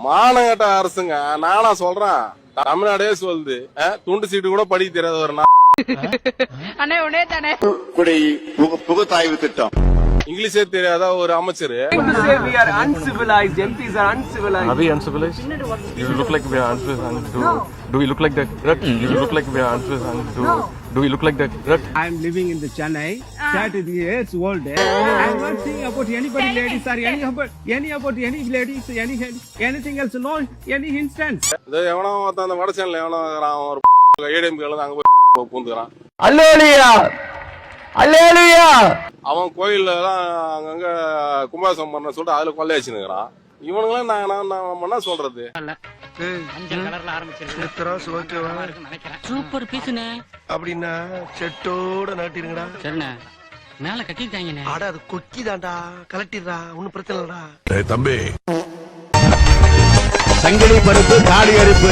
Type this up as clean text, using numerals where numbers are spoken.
மானங்கட்ட அரசுங்க. நானா சொல்றேன், தமிழ்நாடே சொல்லுது துண்டு சீட்டு கூட படிக்க தெரியாத ஒரு புகுத்தாய்வு திட்டம் இங்கிலீஷே தெரியாத ஒரு அமைச்சர். Do we look like that? You look like we are uncivilized. Do we look like that? I am living in the Chennai, 30 years old. I am not saying about anybody ladies or about any ladies, anything else, no any instance. எவனோ அந்த வட channel எவனோ ஒரு ATM அங்க போய் பூந்துக்கிறான். அல்லேலூயா அல்லேலூயா. அவன் கோயில்ல எல்லாம் அங்கங்க கும்பாசம் பண்ண சொல்லிட்டு அதுல கொள்ளையடிச்சுக்கிறான். இவனுங்களாம் நான் என்ன சொல்றது? சூப்பர் பீஸ்னே அப்படின்னா செட்டோட நாட்டிருங்கடா. சரிண்ணே, மேல கட்டிட்டாங்கண்ணே. அட அது கொக்கி தான்டா, கலட்டிடுறா, ஒன்னும் பிரச்சனை இல்லடா. தம்பி சங்கிலி பருப்பு காளி அரிப்பு